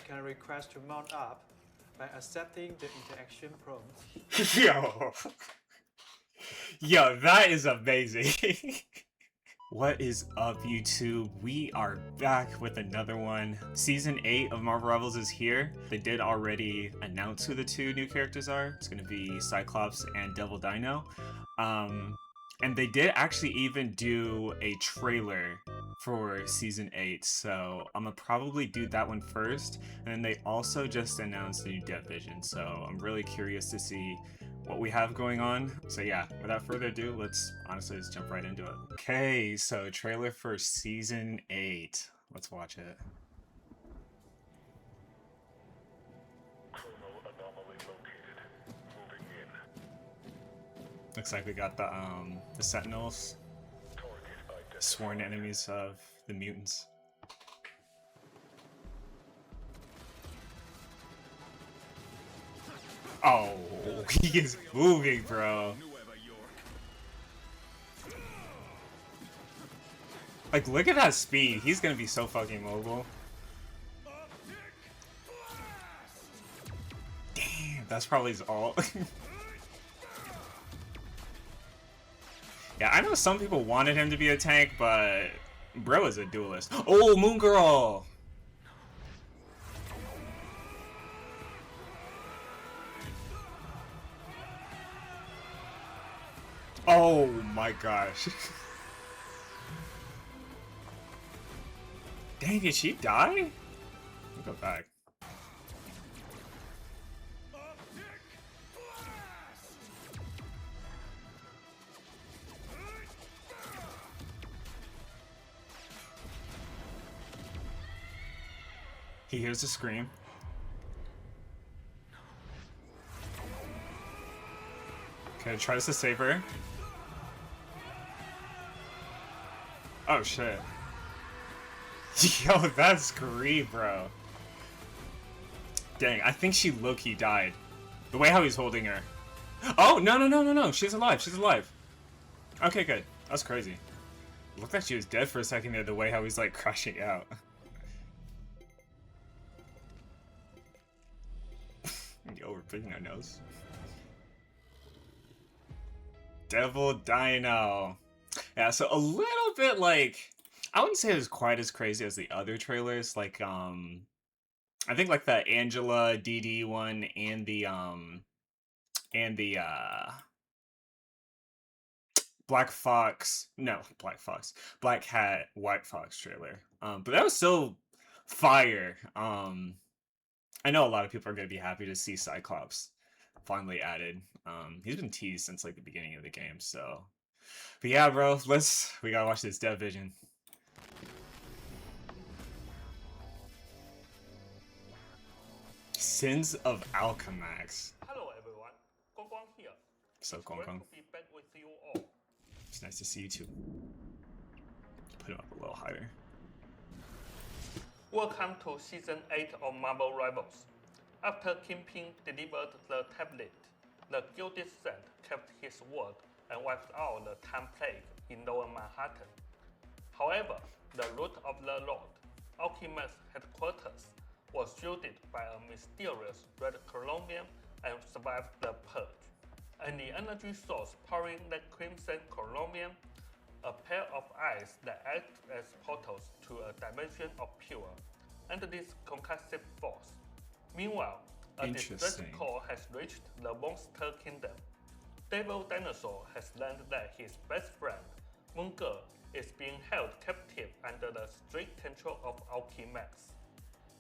can request to mount up by accepting the interaction prompt. Yo. Yo, that is amazing. What is up, YouTube? We are back with another one. Season 8 of Marvel Rivals is here. They did already announce who the two new characters are. It's going to be Cyclops and Devil Dino. And they did actually even do a trailer for Season 8, so I'm gonna probably do that one first. And then they also just announced a new Dev Vision, so I'm really curious to see what we have going on. So yeah, without further ado, let's honestly just jump right into it. Okay, so trailer for Season 8. Let's watch it. Looks like we got the Sentinels, sworn enemies of the mutants. Oh, he is moving, bro. Like, look at that speed. He's gonna be so fucking mobile. Damn, that's probably his ult. Yeah, I know some people wanted him to be a tank, but bro is a duelist. Oh, Moon Girl! Oh my gosh. Dang, did she die? We'll go back. He hears a scream. Okay, tries to save her. Oh shit. Yo, that's scream, bro. Dang, I think she low-key died. The way how he's holding her. Oh, no. She's alive. She's alive. Okay, good. That's crazy. It looked like she was dead for a second there, the way how he's like crushing out. Yo, we're picking our nose. Devil Dino. Yeah, so a little bit like, I wouldn't say it was quite as crazy as the other trailers. Like, I think like the Angela DD one and the Black Cat White Fox trailer. But that was still fire. I know a lot of people are gonna be happy to see Cyclops finally added. He's been teased since like the beginning of the game, so. But yeah, bro, we gotta watch this Dev Vision. Sins of Alchemax. Hello everyone, Gong here. So It's Gong great Gong. to be back with you all. It's nice to see you too. Put him up a little higher. Welcome to Season 8 of Marvel Rivals. After Kingpin delivered the tablet, the Gilded Saint kept his word and wiped out the time plague in Lower Manhattan. However, the root of the Lord, Alchemax headquarters, was shielded by a mysterious red colonium and survived the purge. And the energy source powering the crimson colonium, a pair of eyes that act as portals to a dimension of pure, and this concussive force. Meanwhile, a distress call has reached the monster kingdom. Devil Dinosaur has learned that his best friend, Moon Girl, is being held captive under the strict control of Alchemax.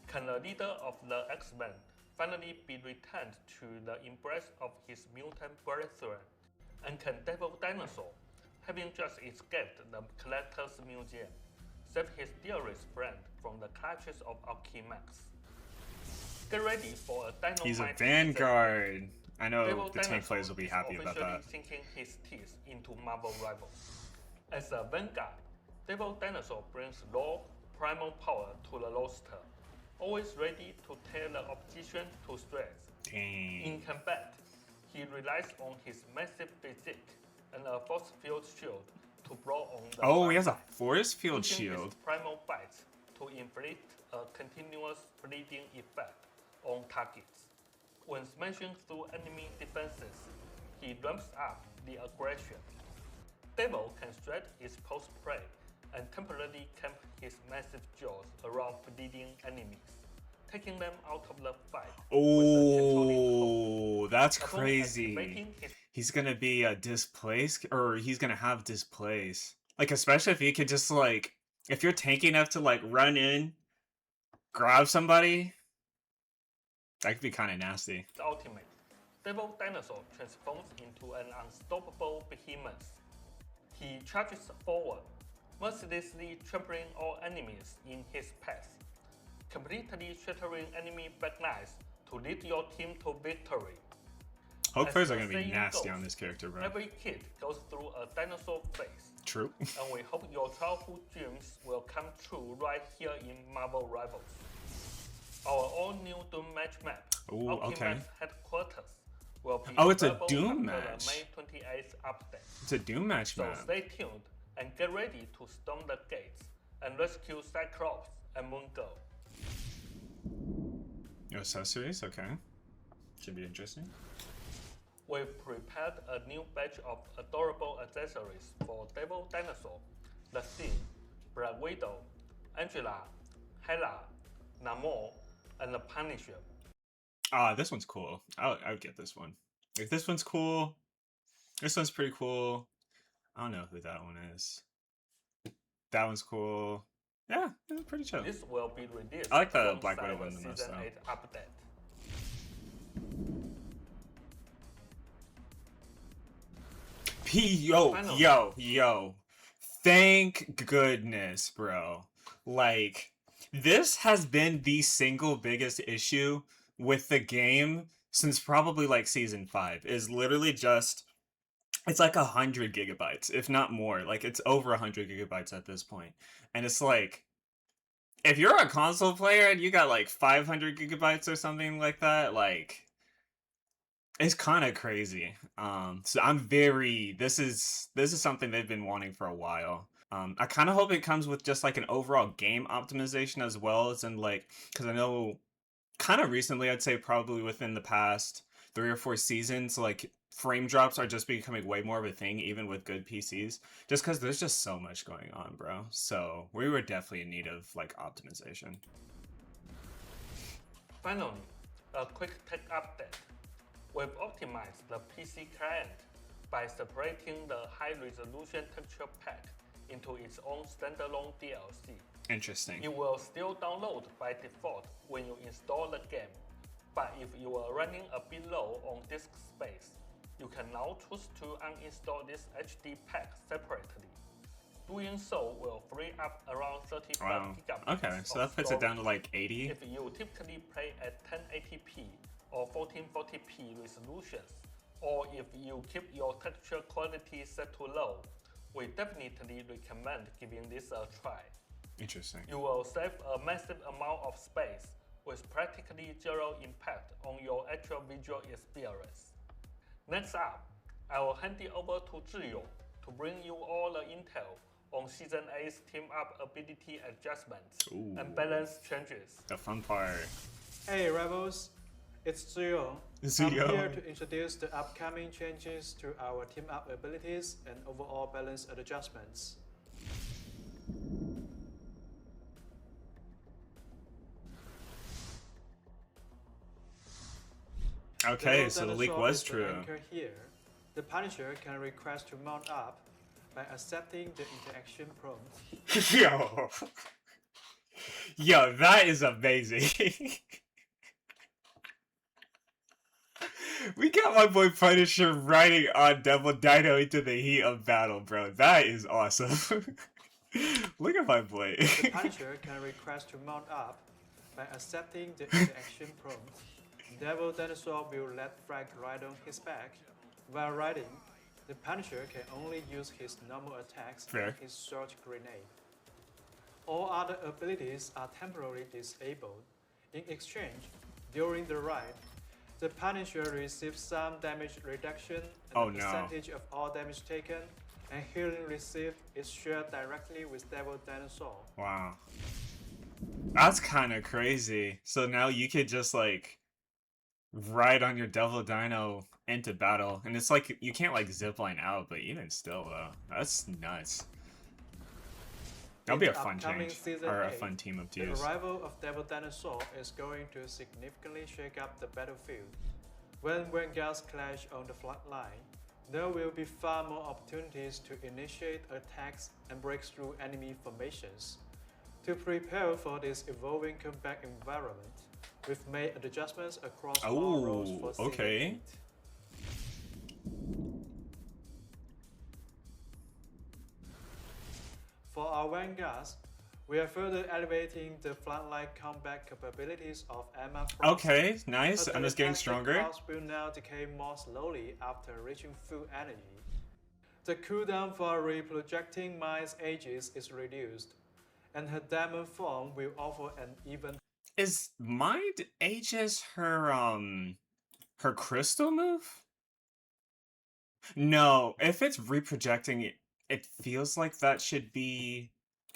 Can the leader of the X-Men finally be returned to the embrace of his mutant brethren? And can Devil Dinosaur, having just escaped the Collector's Museum, save his dearest friend from the clutches of Alchemax? Get ready for a dynamite. He's a Vanguard. I know Devil the tank Dinosaur players will be happy about that. officially sinking his teeth into Marvel Rivals. As a Vanguard, Devil Dinosaur brings raw, primal power to the roster, always ready to tear the opposition to shreds. Dang. In combat, he relies on his massive physique and a force field shield to blow on the Oh, he has a force field using his shield. primal bites to inflict a continuous bleeding effect on targets. When smashing through enemy defenses, he ramps up the aggression. Devil can stretch his post-play and temporarily camp his massive jaws around bleeding enemies, taking them out of the fight. Oh, that's Upon crazy. activating his He's gonna be displaced, or he's gonna have displace. Like, especially if he could just, like, if you're tanky enough to, like, run in, grab somebody, that could be kind of nasty. ultimate, Devil Dinosaur transforms into an unstoppable behemoth. He charges forward, mercilessly trampling all enemies in his path, completely shattering enemy backlines to lead your team to victory. Hulk As players are the gonna be saying nasty goes, on this character, bro. Every kid goes through a dinosaur phase, True. and we hope your childhood dreams will come true right here in Marvel Rivals. Our all-new Doom Match map, Ooh, okay. Ultimate's headquarters, will be Oh, it's a available Doom after match. the May 28th update. It's a Doom match So map. stay tuned and get ready to storm the gates and rescue Cyclops and Moon Girl. Accessories, okay. Should be interesting. We've prepared a new batch of adorable accessories for Devil Dinosaur, The Thing, Black Widow, Angela, Hela, Namor, and the Punisher. Ah, this one's cool. I would get this one. Like, this one's cool. This one's pretty cool. I don't know who that one is. That one's cool. Yeah, it's pretty chill. This will be released I like the Black alongside Widow one the most, Season though. 8 update. Yo. Thank goodness, bro. Like, this has been the single biggest issue with the game since probably like season 5. Is literally just, it's like 100 gigabytes, if not more. Like, it's over 100 gigabytes at this point. And it's like, if you're a console player and you got like 500 gigabytes or something like that, like, it's kind of crazy. So I'm very, this is something they've been wanting for a while. I kind of hope it comes with just like an overall game optimization as well as in like, because I know kind of recently, I'd say probably within the past 3 or 4 seasons, like frame drops are just becoming way more of a thing, even with good PCs, just because there's just so much going on, bro. So we were definitely in need of like optimization. Finally, a quick tech update. We've optimized the PC client by separating the high-resolution texture pack into its own standalone DLC. Interesting. It will still download by default when you install the game, but if you are running a bit low on disk space, you can now choose to uninstall this HD pack separately. Doing so will free up around 35 Wow. gigabytes. Okay, so of that puts it down to storage. like 80. If you typically play at 1080p or 1440p resolutions, or if you keep your texture quality set to low, we definitely recommend giving this a try. Interesting. You will save a massive amount of space with practically zero impact on your actual visual experience. Next up, I will hand it over to Zhiyong to bring you all the intel on Season 8's team-up ability adjustments Ooh. and balance changes. The fun part. Hey Rebels, it's Zhiyong. I'm Zhiyong. here to introduce the upcoming changes to our team-up abilities and overall balance adjustments. Okay, Devil so the Dinosaur leak was is the true. anchor here. The Punisher can request to mount up by accepting the interaction prompt. Yo. Yo, that is amazing. We got my boy Punisher riding on Devil Dino into the heat of battle, bro. That is awesome. Look at my boy. The Punisher can request to mount up by accepting the interaction prompt. Devil Dinosaur will let Frag ride on his back. While riding, the Punisher can only use his normal attacks Fair. and his short grenade. All other abilities are temporarily disabled. In exchange, during the ride, the Punisher receives some damage reduction and Oh, the no. percentage of all damage taken and healing received is shared directly with Devil Dinosaur. Wow. That's kind of crazy. So now you could just like ride on your Devil Dino into battle, and it's like you can't like zipline out, but even still, though, that's nuts. That'll In be a the fun upcoming change, Season or a 8, fun team up to the use. arrival of Devil Dinosaur is going to significantly shake up the battlefield. When Vanguards clash on the front line, there will be far more opportunities to initiate attacks and break through enemy formations. To prepare for this evolving combat environment, we've made adjustments across all roles for Oh, Season okay. 8. For our Vanguards, we are further elevating the frontline combat capabilities of Emma Frost. Okay, nice. Her Emma's getting telepathic stronger. powers will now decay more slowly after reaching full energy. The cooldown for reprojecting Mai's ages is reduced, and her diamond form will offer an even. Is Mind Aegis her crystal move? No, if it's reprojecting it, it feels like that should be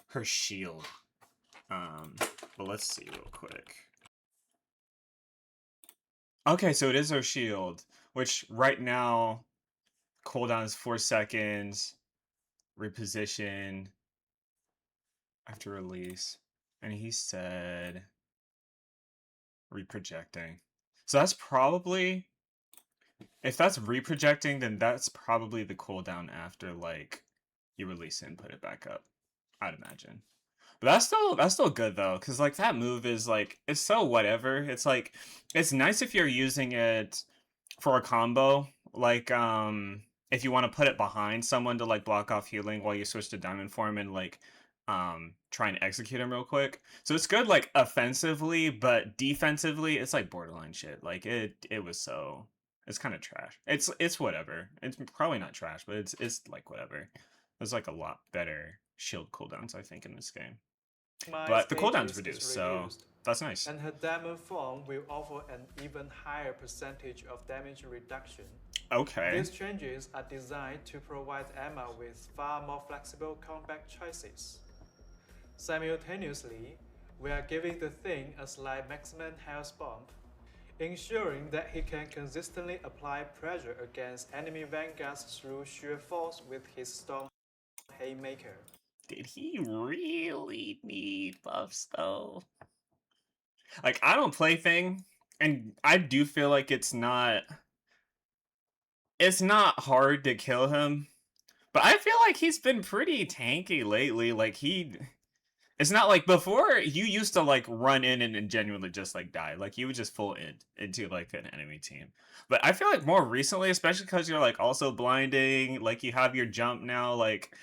her shield. But let's see real quick. Okay, so it is her shield, which right now cooldown is 4 seconds, reposition after release, and he said reprojecting. So that's probably, if that's reprojecting, then that's probably the cooldown after like you release it and put it back up, I'd imagine. But that's still good though, because like that move is like it's so whatever. It's like it's nice if you're using it for a combo, like if you want to put it behind someone to like block off healing while you switch to diamond form and like try and execute him real quick. So it's good like offensively, but defensively it's like borderline shit. Like it was so it's kind of trash. It's whatever. It's probably not trash, but it's like whatever. There's like a lot better shield cooldowns I think in this game. Mai's But the cooldown's ages reduced, is so reduced, that's nice. and her diamond form will offer an even higher percentage of damage reduction. Okay. These changes are designed to provide Emma with far more flexible combat choices. Simultaneously, we are giving the Thing a slight maximum health bump, ensuring that he can consistently apply pressure against enemy vanguards through sheer force with his Storm Haymaker. Did he really need buffs though? Like I don't play Thing, and I do feel like it's not hard to kill him. But I feel like he's been pretty tanky lately. Like it's not like before you used to like run in and genuinely just like die. Like you would just full in into like an enemy team. But I feel like more recently, especially because you're like also blinding, like you have your jump now, like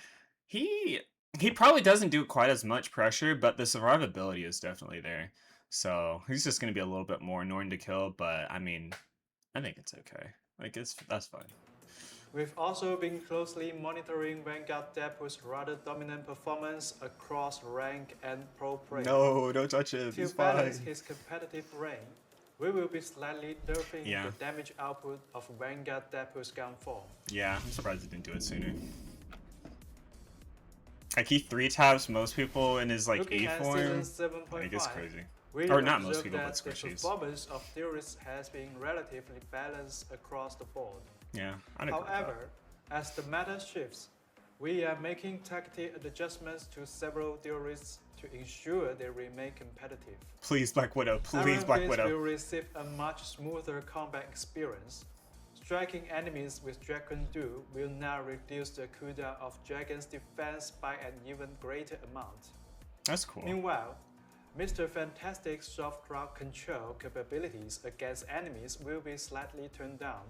he he probably doesn't do quite as much pressure, but the survivability is definitely there. So he's just gonna be a little bit more annoying to kill, but I mean, I think it's okay. Like that's fine. We've also been closely monitoring Vanguard Depo's rather dominant performance across rank and pro play. No, don't touch him. To He's balance fine. his competitive reign, we will be slightly nerfing Yeah. the damage output of Vanguard Depo's gun form. Yeah, I'm surprised he didn't do it sooner. Like he 3-taps most people in his like Looking A at form. Season I think it's 7.5, crazy. we Or not most observed people, that but the squishies. performance of theorists has been relatively balanced across the board. Yeah, I'd agree with that. However, as the meta shifts, we are making targeted adjustments to several theorists to ensure they remain competitive. Please, Black Widow. Please, Iron Black Fist Widow. will receive a much smoother combat experience. Striking enemies with Dragon Dew will now reduce the cooldown of Dragon's defense by an even greater amount. That's cool. Meanwhile, Mr. Fantastic's soft rock control capabilities against enemies will be slightly turned down,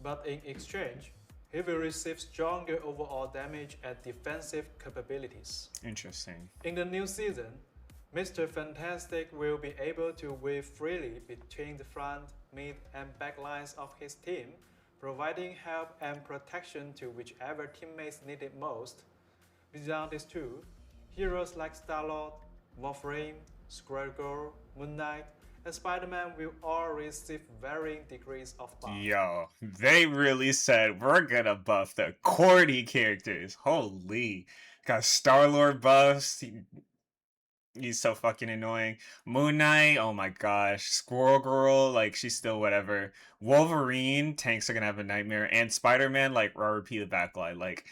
but in exchange, he will receive stronger overall damage and defensive capabilities. Interesting. In the new season, Mr. Fantastic will be able to weave freely between the front, mid, and back lines of his team, providing help and protection to whichever teammates need it most. Beyond these two, heroes like Star-Lord, Warframe, Squirrel, Moon Knight, and Spider-Man will all receive varying degrees of buff. Yo, they really said we're gonna buff the corny characters. Holy. Got Star-Lord buffs. He's so fucking annoying. Moon Knight, oh my gosh. Squirrel Girl, like she's still whatever. Wolverine, tanks are gonna have a nightmare. And Spider-Man, like RP the backline. Like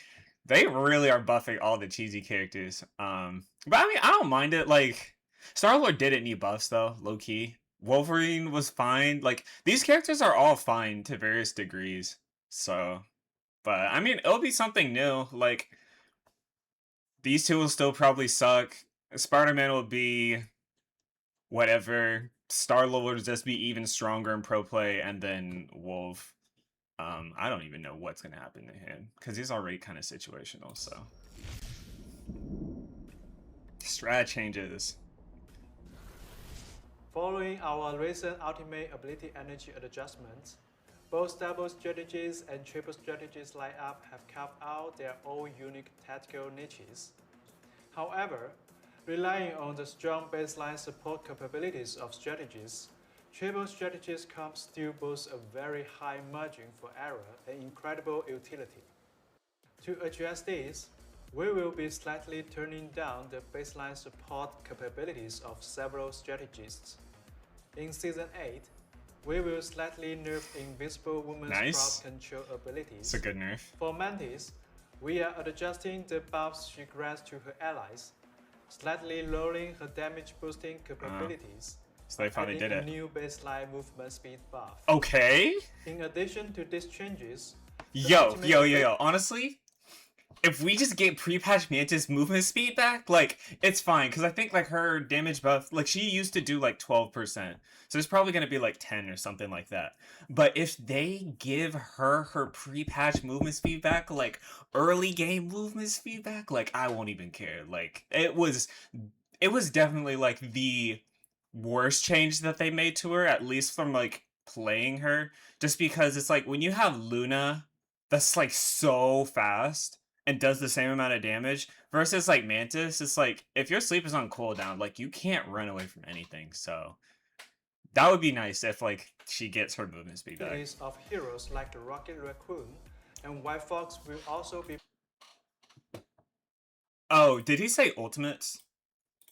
they really are buffing all the cheesy characters. But I mean I don't mind it. Like Star-Lord didn't need buffs though, low key. Wolverine was fine. Like these characters are all fine to various degrees. So but I mean it'll be something new. Like these two will still probably suck. Spider-Man will be whatever. Star-Lord will just be even stronger in pro play, and then Wolf. I don't even know what's gonna happen to him because he's already kind of situational. So strat changes. Following our recent ultimate ability energy adjustments, both double strategies and triple strategies lineup have carved out their own unique tactical niches. However, relying on the strong baseline support capabilities of strategies, triple strategies comp still boast a very high margin for error and incredible utility. To address this, we will be slightly turning down the baseline support capabilities of several strategists. In Season 8, we will slightly nerf Invisible Woman's Nice. crowd control abilities. It's a good nerf. For Mantis, we are adjusting the buffs she grants to her allies, slightly lowering her damage boosting capabilities. So they finally did adding it. a new baseline movement speed buff. Okay. In addition to these changes, Yo. Honestly, if we just get pre-patch Mantis movement speed back, like it's fine because I think like her damage buff, like she used to do like 12%, so it's probably gonna be like 10 or something like that. But if they give her pre-patch movement speed back, like early game movement speed back, like I won't even care. Like it was definitely like the worst change that they made to her, at least from like playing her, just because it's like when you have Luna that's like so fast and does the same amount of damage versus like Mantis, it's like if your sleep is on cooldown, like you can't run away from anything. So that would be nice if like she gets her movement speed back. List of heroes like the Rocket Raccoon and White Fox will also be Oh, did he say ultimates?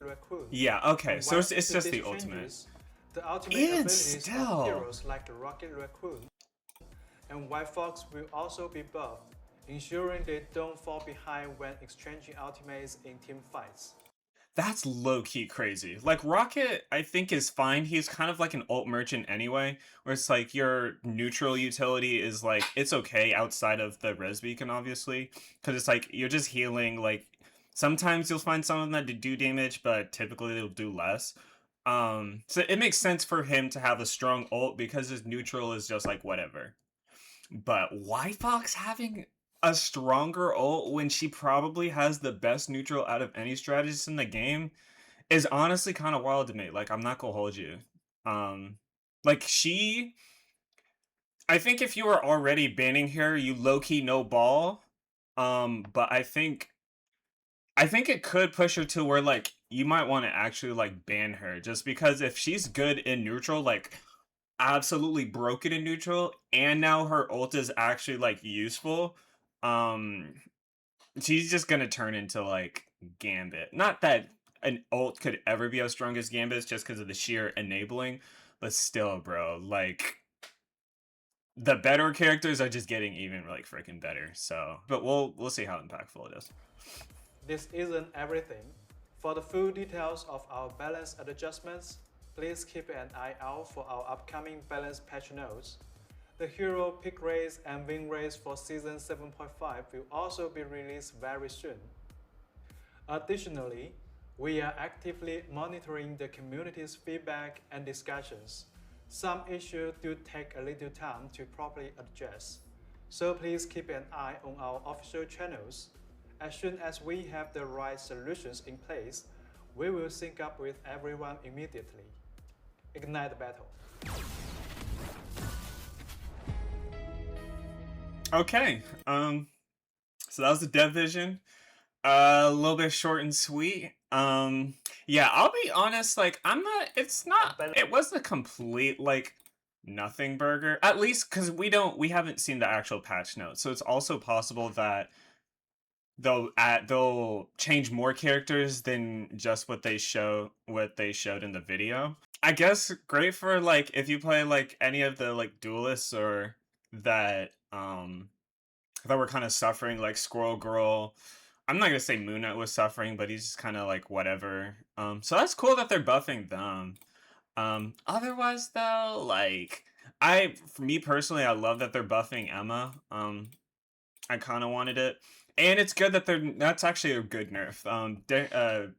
Raccoon. Yeah, okay, And so it's once just these the ultimate. changes, the ultimate Even abilities still. of heroes like the Rocket Raccoon and White Fox will also be buffed, ensuring they don't fall behind when exchanging ultimates in team fights. That's low-key crazy. Like, Rocket, I think, is fine. He's kind of like an ult merchant anyway, where it's like your neutral utility is like, it's okay outside of the res beacon, obviously, because it's like, you're just healing, like, sometimes you'll find some of them that do damage, but typically they'll do less. So it makes sense for him to have a strong ult because his neutral is just like, whatever. But White Fox having a stronger ult when she probably has the best neutral out of any strategist in the game is honestly kind of wild to me. Like, I'm not gonna hold you. Like I think if you were already banning her, you low-key no ball. But I think it could push her to where like you might want to actually like ban her just because if she's good in neutral, like absolutely broken in neutral, and now her ult is actually like useful, um she's just gonna turn into like Gambit. Not that an ult could ever be as strong as Gambit's just because of the sheer enabling, but still, bro, like the better characters are just getting even like freaking better. So but we'll see how impactful it is. This isn't everything. For the full details of our balance adjustments, please keep an eye out for our upcoming balance patch notes. The hero pick race and win race for Season 7.5 will also be released very soon. Additionally, we are actively monitoring the community's feedback and discussions. Some issues do take a little time to properly address, so please keep an eye on our official channels. As soon as we have the right solutions in place, we will sync up with everyone immediately. Ignite the battle. Okay, so that was the Dev Vision. A little bit short and sweet. Yeah, I'll be honest, like it wasn't a complete like nothing burger. At least because we haven't seen the actual patch notes. So it's also possible that they'll change more characters than just what they showed in the video. I guess great for like if you play like any of the like duelists or that were kind of suffering, like Squirrel Girl. I'm not gonna say Moon Knight was suffering, but he's just kind of like whatever. So that's cool that they're buffing them. Otherwise though, like for me personally, I love that they're buffing Emma. I kind of wanted it, and it's good that that's actually a good nerf.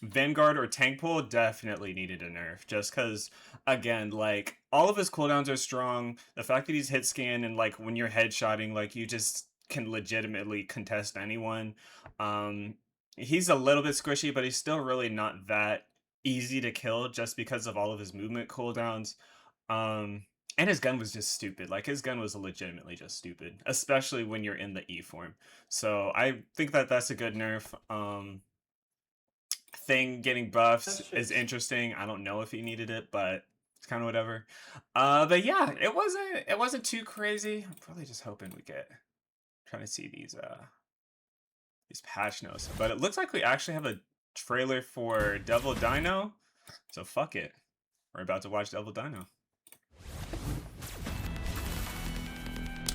Vanguard or Tank Pool definitely needed a nerf, just because, again, like, all of his cooldowns are strong. The fact that he's hit scan and, like, when you're headshotting, like, you just can legitimately contest anyone. He's a little bit squishy, but he's still really not that easy to kill just because of all of his movement cooldowns. And his gun was just stupid. Like, his gun was legitimately just stupid, especially when you're in the E form. So I think that that's a good nerf. Thing getting buffs is interesting. I don't know if he needed it, but it's kind of whatever. But yeah, it wasn't too crazy. I'm probably just hoping we get trying to see these patch notes. But it looks like we actually have a trailer for Devil Dino. So fuck it. We're about to watch Devil Dino.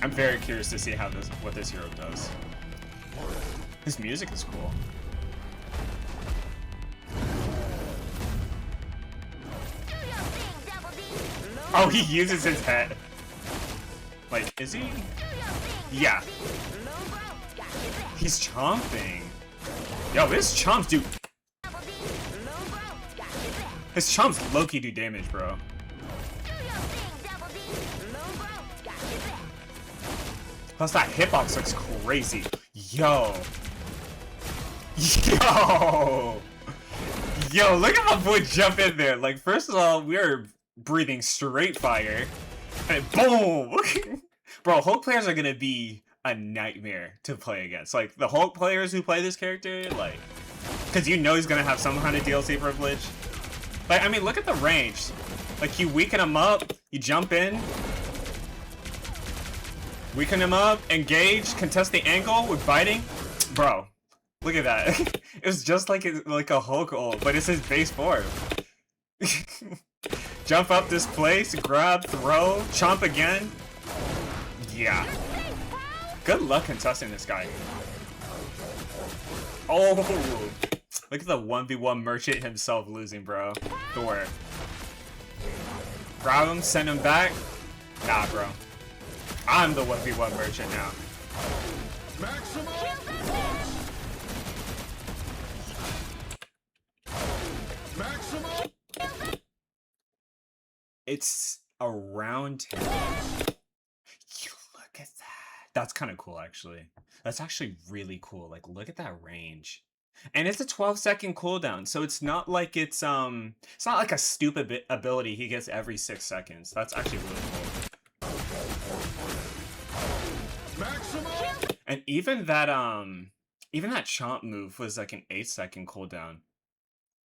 I'm very curious to see what this hero does. His music is cool. Oh, he uses his head. Like, is he? Yeah. He's chomping. Yo, his chomps do... His chomps low-key do damage, bro. Plus that hitbox looks crazy. Yo. Yo. Yo, look at my boy jump in there. Like, first of all, we're breathing straight fire. And boom! Bro, Hulk players are gonna be a nightmare to play against. Like, the Hulk players who play this character, like... Because you know he's gonna have some kind of DLC privilege. Like, I mean, look at the range. Like, you weaken him up, you jump in. Weaken him up, engage, contest the angle with biting. Bro, look at that. It was just like a Hulk ult, but it's his base form. Jump up, displace, grab, throw, chomp again. Yeah. Good luck contesting this guy. Oh, look at the 1v1 merchant himself losing, bro. Thor. Grab him, send him back. Nah, bro. I'm the 1v1 merchant now. Maximum. It's around 10. You look at that. That's kind of cool, actually. That's actually really cool. Like, look at that range. And it's a 12-second cooldown, so it's not like it's not like a stupid ability he gets every 6 seconds. That's actually really cool. Maximum. And even that chomp move was like an 8-second cooldown,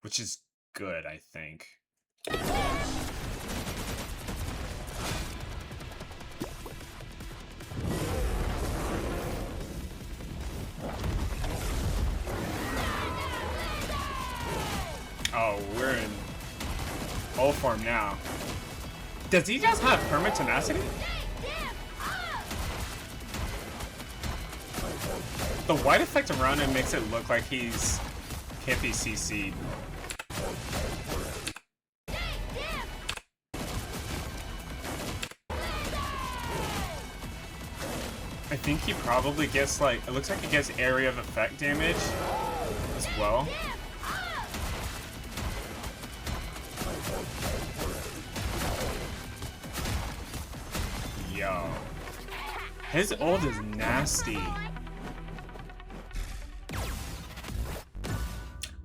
which is good, I think. Oh, we're in ult form now. Does he just have perma tenacity? The white effect around him makes it look like he's can't be CC'd. I think he probably gets like, it looks like he gets area of effect damage as well. Yo. His ult is nasty.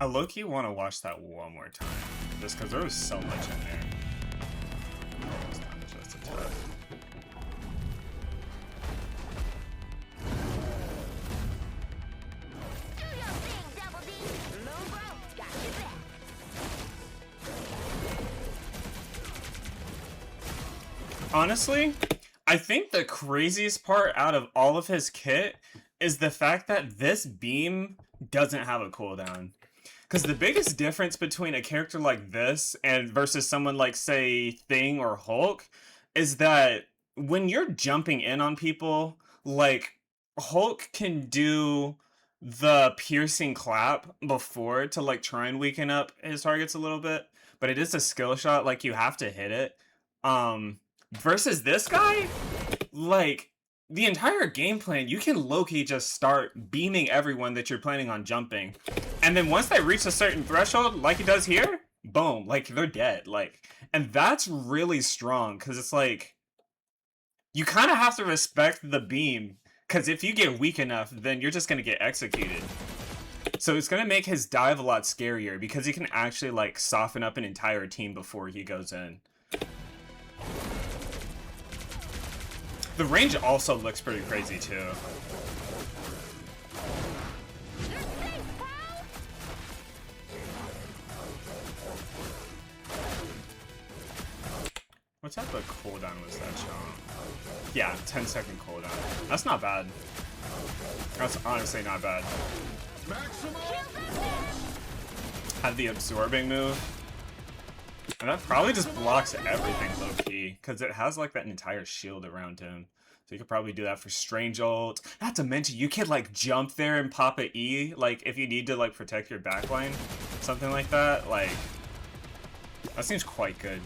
I low-key want to watch that one more time, just because there was so much in there. Just a touch. Honestly, I think the craziest part out of all of his kit is the fact that this beam doesn't have a cooldown. Because the biggest difference between a character like this and versus someone like, say, Thing or Hulk is that when you're jumping in on people, like, Hulk can do the piercing clap before to, like, try and weaken up his targets a little bit, but it is a skill shot, like, you have to hit it. Versus this guy, like, the entire game plan, you can low-key just start beaming everyone that you're planning on jumping. And then once they reach a certain threshold, like he does here, boom, like, they're dead. Like, and that's really strong, because it's like, you kind of have to respect the beam, because if you get weak enough, then you're just going to get executed. So it's going to make his dive a lot scarier, because he can actually, like, soften up an entire team before he goes in. The range also looks pretty crazy, too. What type of cooldown was that, Sean? Yeah, 10-second cooldown. That's not bad. That's honestly not bad. Had the absorbing move. And that probably just blocks everything low-key, because it has, like, that entire shield around him. So you could probably do that for Strange Ult. Not to mention, you could, like, jump there and pop a E, like, if you need to, like, protect your backline. Something like that. Like, that seems quite good.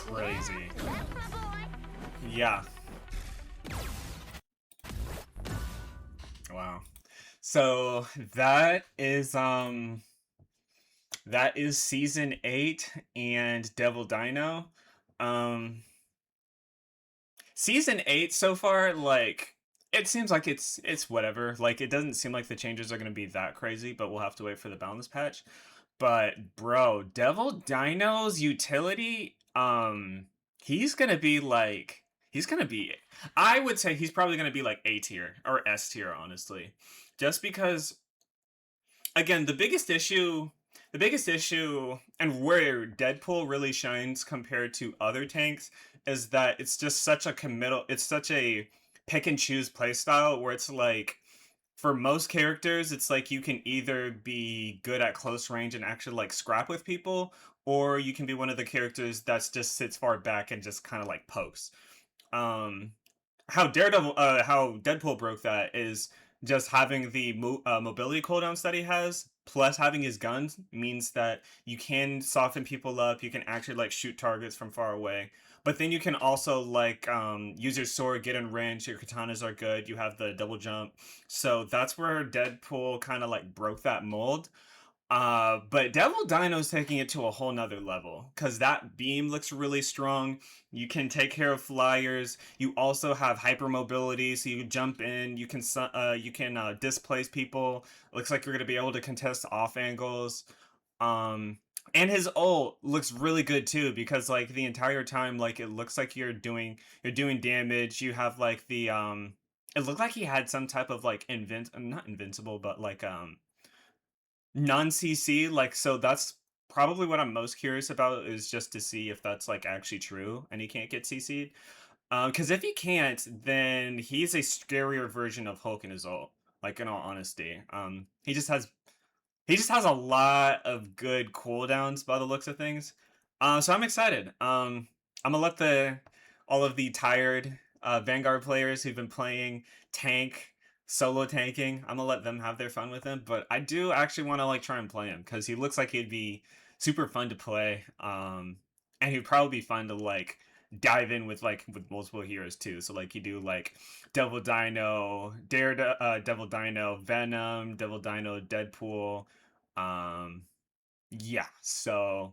Crazy. Yeah. Wow. So that is season 8 and Devil Dino. Season 8 so far, like, it seems like it's whatever. Like, it doesn't seem like the changes are going to be that crazy, but we'll have to wait for the balance patch. But bro, Devil Dino's utility, he's gonna be like, I would say he's probably gonna be like A tier or S tier, honestly, just because, again, the biggest issue, and where Deadpool really shines compared to other tanks is that it's just such a it's such a pick and choose playstyle where it's like, for most characters, it's like you can either be good at close range and actually, like, scrap with people, or you can be one of the characters that's just sits far back and just kind of, like, pokes. Um, how Deadpool broke that is just having the mobility cooldowns that he has, plus having his guns means that you can soften people up. You can actually, like, shoot targets from far away. But then you can also, like, use your sword, get in range. Your katanas are good. You have the double jump. So that's where Deadpool kind of, like, broke that mold. But Devil Dino's taking it to a whole nother level, because that beam looks really strong. You can take care of flyers. You also have hypermobility, so you jump in. You can displace people. Looks like you're gonna be able to contest off angles. And his ult looks really good too, because, like, the entire time, like, it looks like you're doing damage. You have, like, the it looked like he had some type of, like, not invincible, but, like, non-CC, like, so that's probably what I'm most curious about, is just to see if that's, like, actually true and he can't get CC'd. Because if he can't, then he's a scarier version of Hulk in his ult, like, in all honesty. He just has a lot of good cooldowns by the looks of things. So I'm excited. I'm gonna let all of the tired Vanguard players who've been playing solo tanking, I'm gonna let them have their fun with him. But I do actually want to, like, try and play him, because he looks like he'd be super fun to play. And he'd probably be fun to, like, dive in with, like, with multiple heroes too. So, like, you do, like, Devil Dino, Devil Dino, Venom, Devil Dino, Deadpool. Yeah, so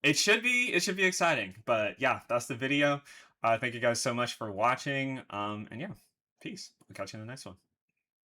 it should be exciting. But yeah, that's the video. Thank you guys so much for watching. And yeah, peace. I'll catch you in the next one.